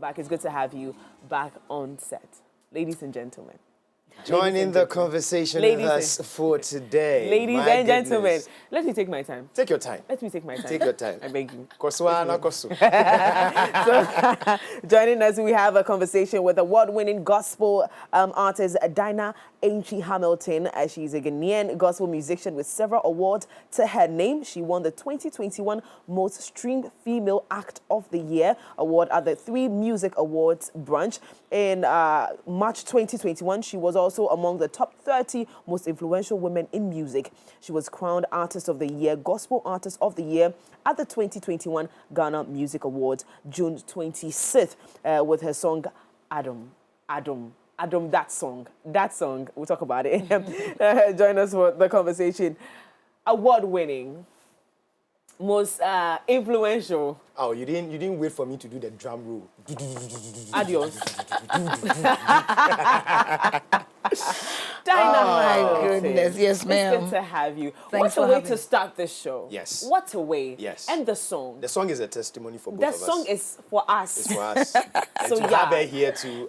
back. It's good to have you back on set. Ladies and gentlemen. Joining the conversation with us for today. Ladies and gentlemen, let me take my time. Take your time. Let me take my time. Take your time. I beg you. Koswa na kosu. So, joining us, we have a conversation with award-winning gospel artist Dinah Aintree Hamilton. She's a Ghanaian gospel musician with several awards to her name. She won the 2021 Most Streamed Female Act of the Year award at the 3 Music Awards brunch. In March 2021, she was also among the top 30 most influential women in music. She was crowned Artist of the Year, Gospel Artist of the Year at the 2021 Ghana Music Awards, June 26th, with her song, Adam, that song, we'll talk about it. Join us for the conversation. Award-winning, most influential. Oh, you didn't wait for me to do the drum roll. Adios. Oh Dinah, my goodness, yes, ma'am. It's good to have you. Thanks What a for way having to me. start this show. Yes. What a way. Yes. And the song. The song is a testimony for both The of us. song is for us. It's for us. And So, to yeah. have her here to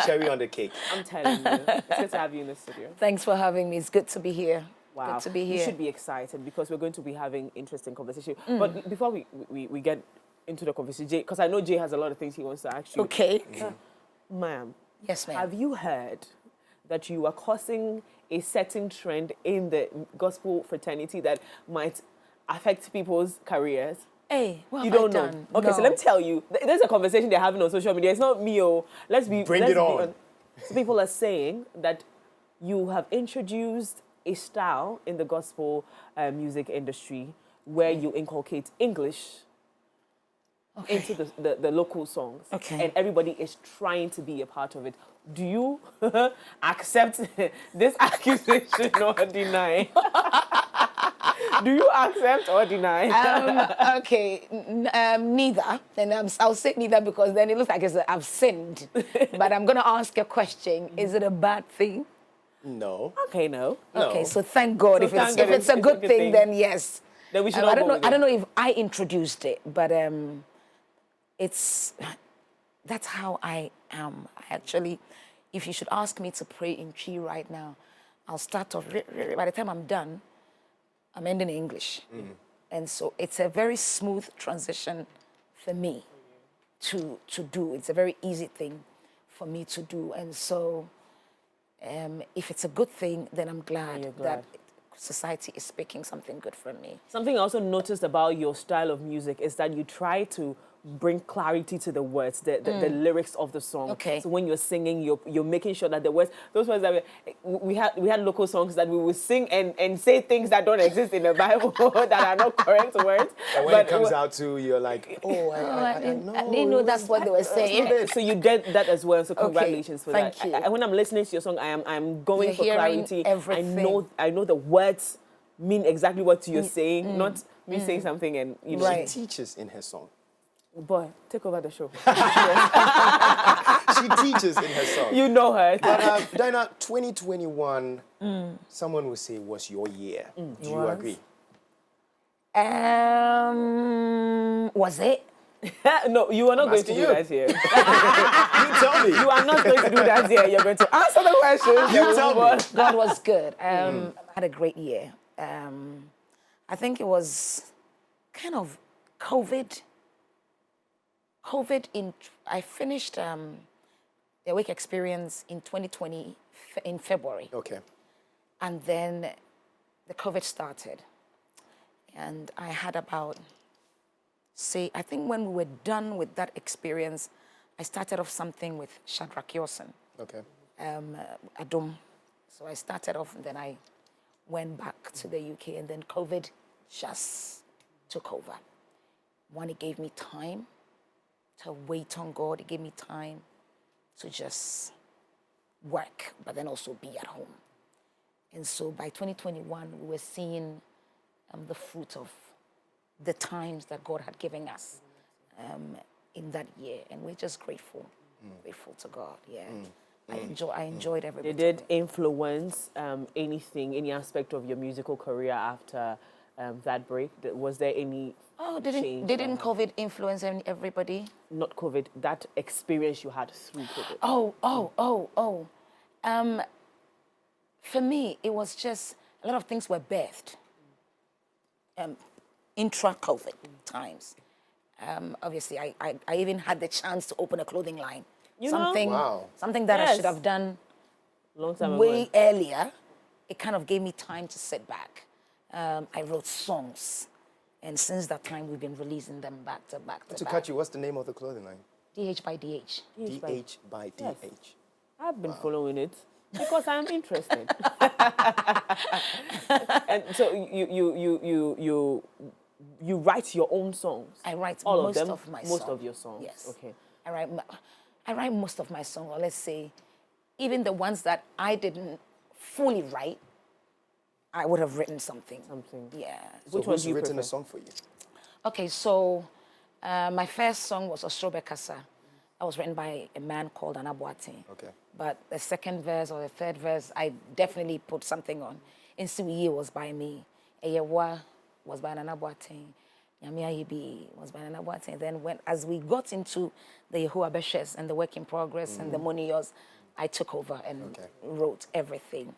cherry on the cake. I'm telling you. It's good to have you in the studio. Thanks for having me. It's good to be here. Wow. Good to be here. You should be excited because we're going to be having interesting conversation. But before we get into the conversation, Jay, because I know Jay has a lot of things he wants to ask you. Okay. Ma'am. Yes, ma'am. Have you heard that you are causing a certain trend in the gospel fraternity that might affect people's careers? Hey, what You have don't I know. done? Okay, so No. let me tell you. There's a conversation they're having on social media. It's not me, oh. Bring it on. So people are saying that you have introduced a style in the gospel music industry where you inculcate English into the local songs. Okay. And everybody is trying to be a part of it. Do you accept this accusation or deny? Do you accept or deny? Okay, neither. And I'll say neither because then it looks like I've sinned. But I'm going to ask a question. Is it a bad thing? No. Okay, no. Okay, so thank God. So If thank it's God a good thing, then yes. Then we should I all don't go know. with I it. don't know if I introduced it, but that's how I am. Actually, if you should ask me to pray in Chi right now, I'll start off. By the time I'm done, I'm ending in English, and so it's a very smooth transition for me to do. It's a very easy thing for me to do, and so if it's a good thing, then I'm glad that society is speaking something good from me. Something I also noticed about your style of music is that you try to bring clarity to the words, the lyrics of the song. Okay. So when you're singing, you're making sure that the words, those words that we had local songs that we would sing and say things that don't exist in the Bible that are not correct words. And when it comes out to, you're like, oh, I know. I didn't know that's what they were saying. So you did that as well. So congratulations for thank that. you. When I'm listening to your song, I'm going You're for hearing clarity. everything. I know the words mean exactly what you're saying, not me saying something and you know. Right. She teaches in her song. Boy, take over the show. She teaches in her song. You know her. But Dinah, 2021, someone will say was your year. Do you agree? Was it? No, you are not going to asking do you. that here. You tell me. You are not going to do that here. You're going to answer the questions. You tell me. God was good. I had a great year. I think it was kind of COVID. I finished the work experience in 2020 in February. Okay. And then the COVID started. And I had about, I think when we were done with that experience, I started off something with Shadrach Yosen, Okay. Adom. So I started off and then I went back to the UK and then COVID just took over. One, it gave me time to wait on God. It gave me time to just work, but then also be at home. And so by 2021, we were seeing the fruit of the times that God had given us in that year. And we're just grateful to God, yeah. I enjoyed every bit Did of it influence any aspect of your musical career after that break? Was there any Oh, change didn't COVID influence everybody? not COVID, that experience you had through COVID? Oh. For me, it was just a lot of things were birthed. Intra-COVID times. Obviously, I even had the chance to open a clothing line. You know? Wow. Something that I Yes. should have done Long time way ago. earlier. It kind of gave me time to sit back. I wrote songs. And since that time, we've been releasing them back to back to To back. cut you, what's the name of the clothing line? DH by DH. DH by Yes. DH. I've been following it because I'm interested. And so you write your own songs. I write all most of them. of my Most songs. of your songs. Yes. Okay. I write most of my songs, or let's say, even the ones that I didn't fully write, I would have written something. Something. Yeah. So Which one who's do you written prefer? a song for you? Okay, so my first song was Ostrobe Kasa. That was written by a man called Anabuate. Okay. But the second verse or the third verse, I definitely put something on. Insiwiye was by me. Eyewa was by Anabuate. Nyamia Yibi was by Anabuate. Then as we got into the Yehoah Beshes and the Work in Progress and the Monios, I took over and wrote everything.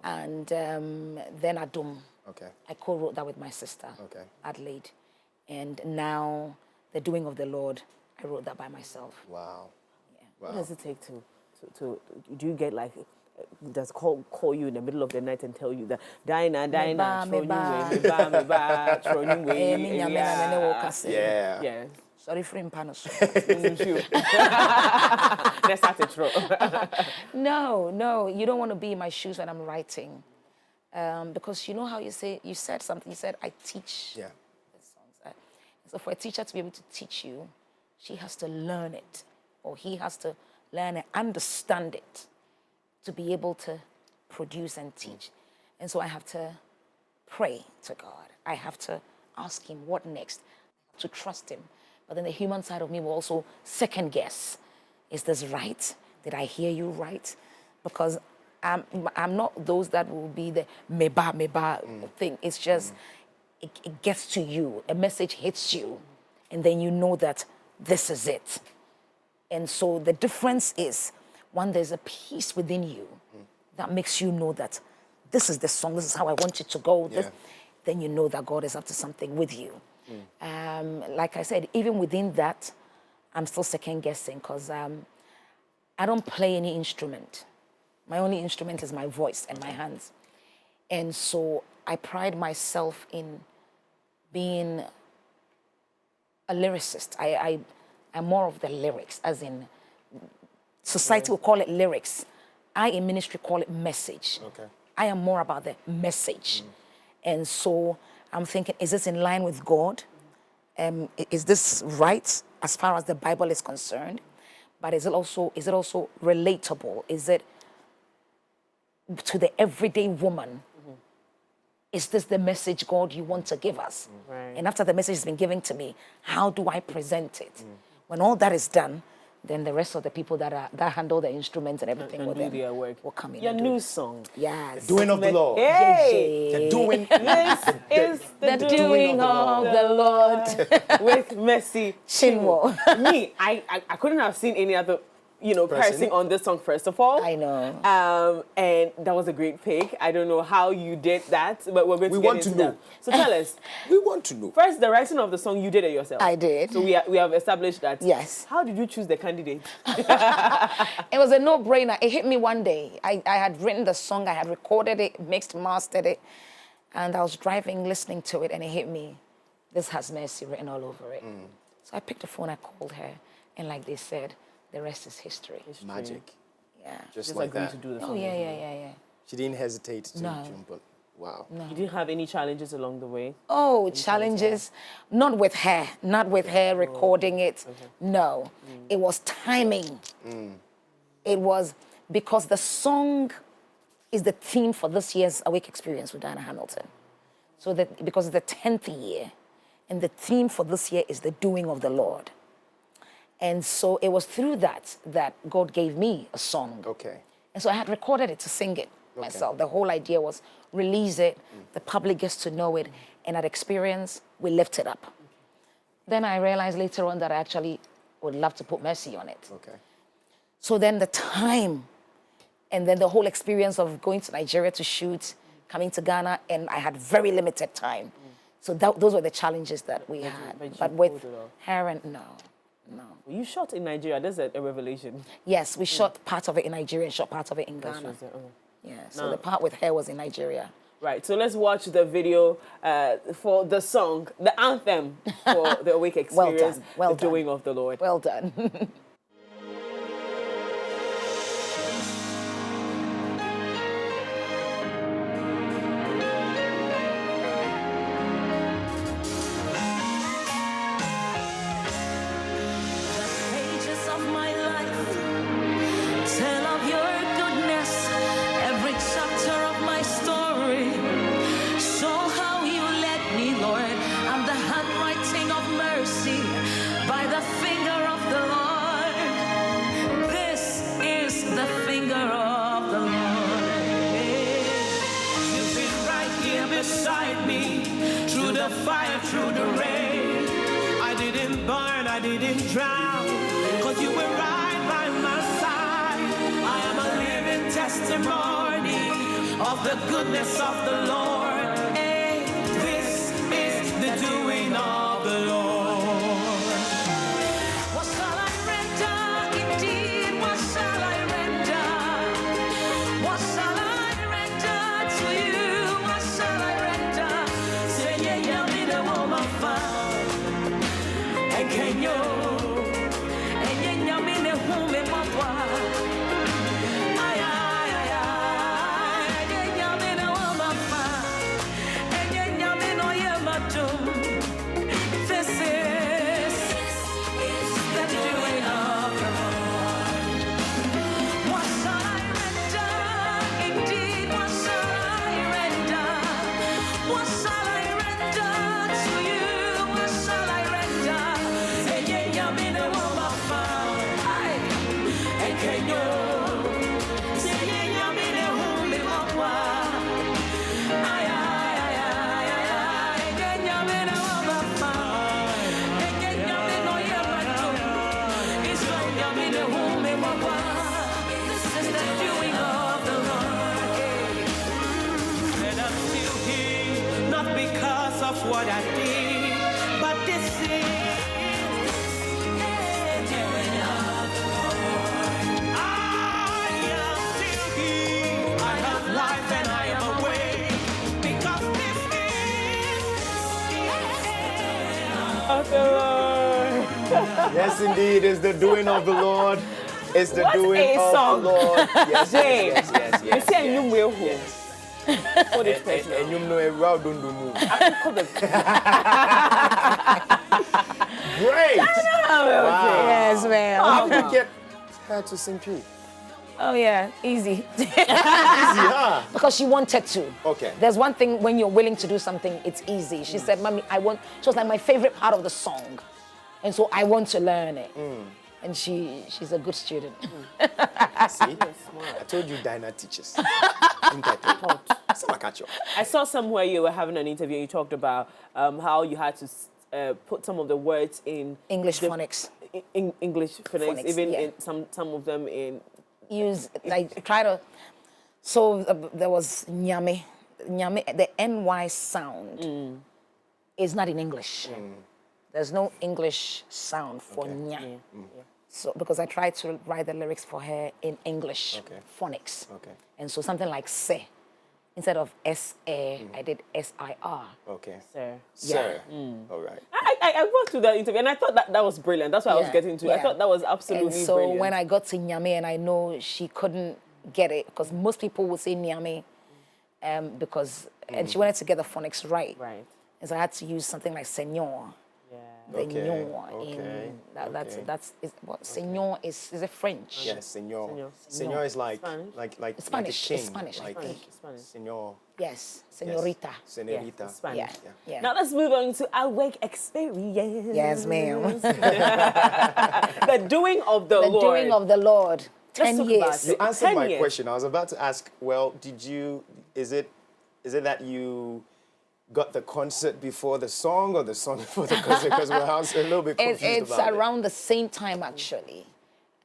And then Adum. Okay. I co-wrote that with my sister, Adelaide. And now, The Doing of the Lord, I wrote that by myself. Wow. What does it take to do you get like, does call you in the middle of the night and tell you that Dinah, Yeah. yeah. Sorry for impanos. Let's start it through. No, you don't want to be in my shoes when I'm writing. Because you know how you said something, you said, I teach Yeah. the songs. So for a teacher to be able to teach you, she has to learn it, or he has to learn and understand it to be able to produce and teach. And so I have to pray to God. I have to ask him what next, to trust him. But then the human side of me will also second guess. Is this right? Did I hear you right? Because I'm not those that will be the meba thing. It's just, it gets to you. A message hits you. And then you know that this is it. And so the difference is, one, there's a peace within you that makes you know that this is the song, this is how I want it to go. Then you know that God is up to something with you. Like I said, even within that, I'm still second guessing because I don't play any instrument. My only instrument is my voice and my hands. And so I pride myself in being a lyricist. I'm more of the lyrics, as in society will call it lyrics. I in ministry call it message. Okay. I am more about the message. And so I'm thinking, is this in line with God? Is this right as far as the Bible is concerned? But is it also relatable? Is it to the everyday woman? Is this the message, God, you want to give us? Right. And after the message has been given to me, how do I present it? When all that is done, then the rest of the people that handle the instruments and everything And do their work. will come in. Your and do new it. song. Yes. Doing of the Lord. Hey! The doing. This is The doing of the Lord. with Mercy Chinwo. Me, I couldn't have seen any other, person on this song, first of all. I know. And that was a great pick. I don't know how you did that, but we're going to We get want into to know. that. So tell us, We want to know. first, the writing of the song, you did it yourself. I did. So we have established that. Yes. How did you choose the candidate? It was a no-brainer. It hit me one day. I had written the song, I had recorded it, mixed, mastered it, and I was driving, listening to it, and it hit me. This has Mercy written all over it. So I picked the phone, I called her, and like they said, the rest is history. Magic. Yeah. Just Just like agreed that. to do the Oh, song. yeah. She didn't hesitate to No. jump on. Wow. You didn't have any challenges along the way? Oh, challenges, not with her recording it. No, it was timing. It was because the song is the theme for this year's Awake Experience with Diana Hamilton. So that because it's the 10th year, and the theme for this year is the doing of the Lord. And so it was through that God gave me a song. Okay. And so I had recorded it to sing it. myself. The whole idea was release it, the public gets to know it, and that experience, we lift it up. Then I realized later on that I actually would love to put Mercy on it. Okay. So then the time, and then the whole experience of going to Nigeria to shoot, coming to Ghana, and I had very limited time. So those were the challenges that we had. But with her, and no. You shot in Nigeria. That's a revelation. Yes, we shot part of it in Nigeria and shot part of it in Ghana. Yeah, so the part with her was in Nigeria. Right, so let's watch the video for the song, the anthem for the Awake Experience, well The Doing of the Lord. Well done. Fire through the rain. I didn't burn, I didn't drown, 'cause you were right by my side. I am a living testimony of the goodness of the Lord. Hey, this is the doing of the Lord. What shall I render? Indeed, what shall I render? What shall I render to you? What shall I render? Say, yeah, the woman found. And can you? And yeah, me the woman papa. Ay, ay, ay, ay. Yeah, me the woman found. And yeah, me no yamatum. This is the doing of the Lord. What shall I render? Indeed, what shall I render? What shall I render to you? What shall I render? Say, yeah, me the woman found. Aye. And can you? Say, yeah, me the woman papa. Ay, ay, ay, ay, ay, ay. Yeah, me the woman found. And yeah, me no yamatum. It's like yeah, me the woman papa. This is the doing of the Lord. And I'm still here, not because of what I did, but this is the doing of the Lord. I am still here. I have life and I am awake because this is Of the Lord. Yes, indeed, it's the doing of the Lord. It's the What doing a of song. the Lord. Yes, Jay, yes, yes, you yes. say you will Yes. Put it personal. And you know a round don't do move. Great! Yes, ma'am. How did you get her to sing P? Oh, yeah, easy. Easy, huh? Because she wanted to. Okay. There's one thing when you're willing to do something, it's easy. She said, Mommy, she was like my favorite part of the song. And so I want to learn it. And she's a good student. See? I told you Dinah teaches. Didn't I tell you? Sama catch you. I saw somewhere you were having an interview and you talked about how you had to put some of the words in English phonics. In English phonics, even yeah. in some of them in. Use, like, try to. So there was nyame. Nyame, the NY sound is not in English. There's no English sound for nya. So because I tried to write the lyrics for her in English phonics. Okay. And so something like se, instead of S-A, I did S-I-R. Okay. Sir. Sir. All right. I went through that interview and I thought that was brilliant. That's what I was getting to. I thought that was absolutely And so brilliant. when I got to nyame, and I know she couldn't get it, because most people would say nyame, because, and she wanted to get the phonics right. Right. And so I had to use something like senor. The nyon that's what senor is it French? Yes, senor. Senor. Senor is like Spanish. like Spanish. like a It's king. Spanish, I Like think. Spanish. senor. Yes, senorita. Senorita. Yeah, Spanish. Yeah. Now let's move on to Awake Experience. Yes, ma'am. The doing of the The Lord. doing of the Lord. 10 talk years. about You it. answered 10 my years. question. I was about to ask, well, is it that you got the concert before the song or the song before the concert? Because I was a little bit confused It's about around the same time, actually.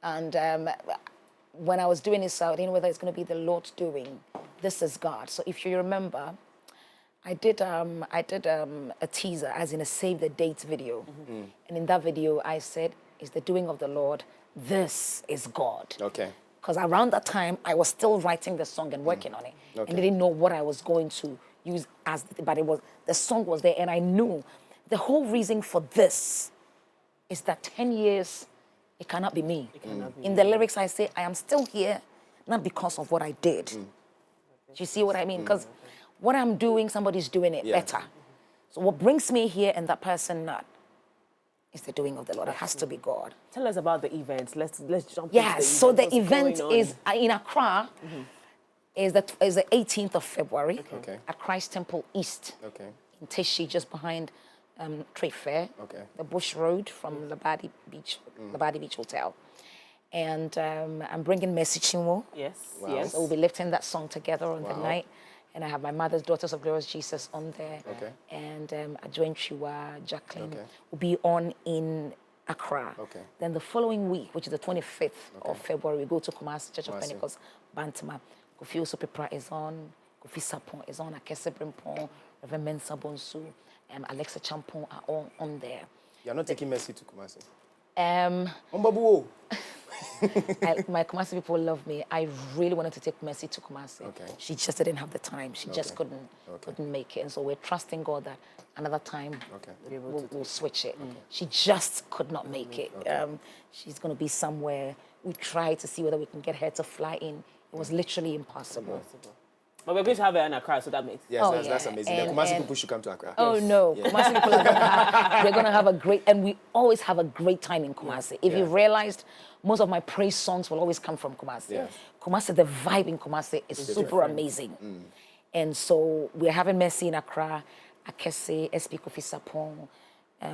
And when I was doing this, I didn't know whether it's going to be the Lord's doing. This is God. So if you remember, I did a teaser, as in a save the date video. And in that video, I said, it's the doing of the Lord. This is God. it. Okay. Because around that time, I was still writing the song and working on it. Okay. And didn't know what I was going to use but the song was there, and I knew the whole reason for this is that 10 years, it cannot be me. In the lyrics, I say, I am still here, not because of what I did. Do you see what I mean? Because what I'm doing, somebody's doing it better. So what brings me here and that person not is the doing of the Lord. It has to be God. Tell us about the event. Let's jump Yeah, into the so event. the What's event going on? is in Accra. Is the 18th of February Okay. at Christ Temple East Okay. in Tishi, just behind Trade Fair, Okay. the Bush Road from Labadi Beach Hotel. And I'm bringing Mercy Chinwo. Yes, Wow. yes. So we'll be lifting that song together on the Wow. night. And I have my mother's Daughters of Glorious Jesus on there. Okay. And Adjoin Chiwa, Jacqueline Okay. will be on in Accra. Okay. Then the following week, which is the 25th of February, we go to Kumasi Church of Kumasi. Pentecost, Bantama. Kofi Osopepra is on, Kofi Sapon is on, Akese Brimpon, Reverend Mensa Bonsu, Alexa Champon are all on there. You're not taking Mercy to Kumasi. My Kumasi people love me. I really wanted to take Mercy to Kumasi. Okay. She just didn't have the time. She just couldn't make it. And so we're trusting God that another time we'll switch it. She just could not make it. She's going to be somewhere. We tried to see whether we can get her to fly in. It was literally impossible. But we're going to have her in Accra, so that makes Yes, Oh, that's yeah. amazing. And- the Kumasi and- people should come to Accra. Oh no, Kumasi people are they're gonna have a great, and we always have a great time in Kumasi. If you've realized, most of my praise songs will always come from Kumasi. Yeah. Kumasi, the vibe in Kumasi is super amazing. And so we're having Mercy in Accra, Akese, SP Kofi Sapon,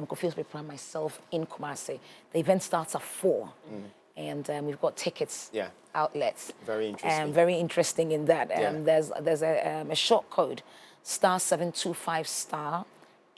Kofi Osopepra, myself in Kumasi. The event starts at 4. And we've got tickets, outlets. Very interesting. Very interesting in that. Yeah. There's a short code, *725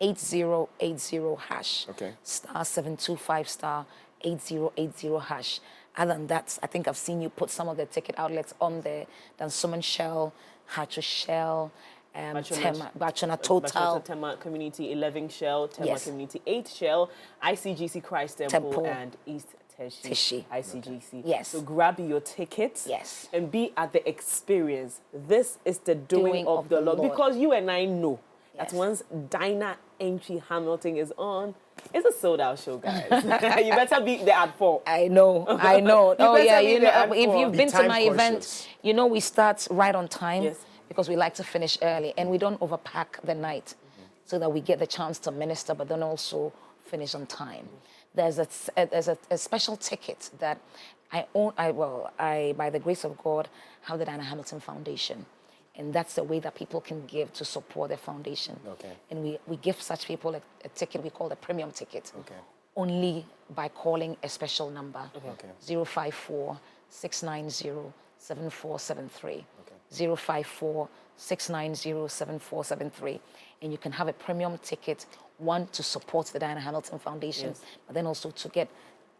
*8080 hash. Okay. *725 *8080 hash. Other than that, I think I've seen you put some of the ticket outlets on there. Then Summon Shell, Hacho Shell, Bachona Total. Tema Community 11 Shell, Tema Yes. Community 8 Shell, ICGC Christ Temple, and East Tishi. ICGC. Yes. So grab your tickets. Yes. And be at the experience. This is the doing of the Lord. Because you and I know that Yes. once Dinah Entry Hamilton is on, it's a sold out show, guys. You better be there at 4. I know. Oh better yeah, be you there at know, if 4. you've Be been to time my event, conscious. you know we start right on time. Yes. Because we like to finish early and we don't overpack the night so that we get the chance to minister but then also finish on time. There's a special ticket that I own. I by the grace of God have the Diana Hamilton Foundation, and that's the way that people can give to support their foundation. Okay. And we give such people a ticket we call the premium ticket. Okay. Only by calling a special number. Okay. 054 690 7473. 054 690 7473. And you can have a premium ticket, one, to support the Diana Hamilton Foundation, but then also to get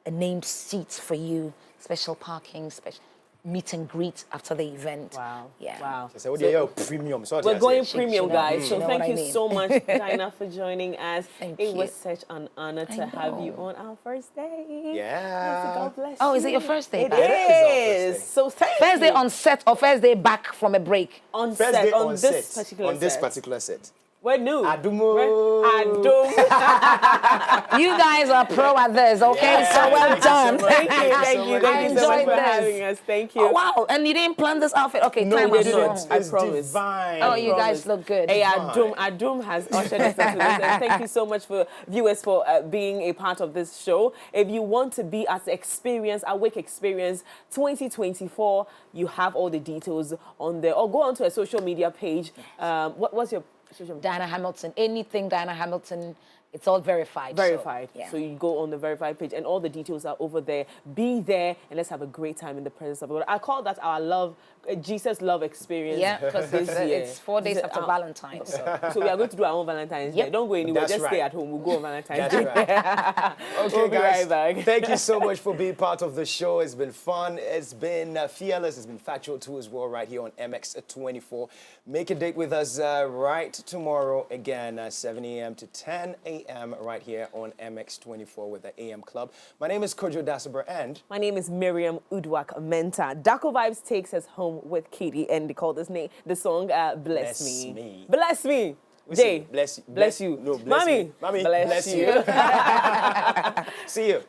a named seat for you, special parking, special meet and greet after the event. Wow. Yeah. Wow. I said, what do you premium? So We're going She- premium, she know- guys. she So know thank what I you mean. so much, Dinah, for joining us. Thank it was you. such an honor to I have you know. on our first day. Yeah. God bless Oh, you. is it your first day It back? It is our first is. day. So thank First day you. on set or first day back from a break? on First set, day on on this set. particular On this set. particular set. We're new. Adumo. Adum. You guys are pro at this, okay? So well done. Thank you, so thank you, much. thank you so much enjoyed for this. having us. Thank you. Oh, wow. And you didn't plan this outfit? Okay, No, time we us didn't. wrong. I It's promise. divine. Oh, you promise. guys look good. Hey, Divine. Adum has ushered us into this. And thank you so much for viewers for being a part of this show. If you want to be at the experience, Awake Experience 2024, you have all the details on there. Or go onto a social media page. What's your social media? Diana Hamilton, anything Diana Hamilton, It's all verified. Verified. So, yeah. So you go on the verified page and all the details are over there. Be there and let's have a great time in the presence of God. I call that our love, Jesus love experience. Yeah, because this year. it's 4 days after Valentine's. So. So we are going to do our own Valentine's Day. Yep. Don't go anywhere. That's Just stay right. at home. We'll go on Valentine's That's Day. right. Okay, We'll be guys. right back. Thank you so much for being part of the show. It's been fun. It's been fearless. It's been factual too as well, right here on MX24. Make a date with us right tomorrow again, 7 a.m. to 10 a.m. right here on MX24 with the AM Club. My name is Kojo Daasebre and My name is Miriam Udwak Menta. Daco Vibes takes us home with Katie, and they call the song "Bless Bless Me." Me. Bless me. Listen, Jay, bless you. bless you. No, bless Mommy, me. Mommy, bless you. See you.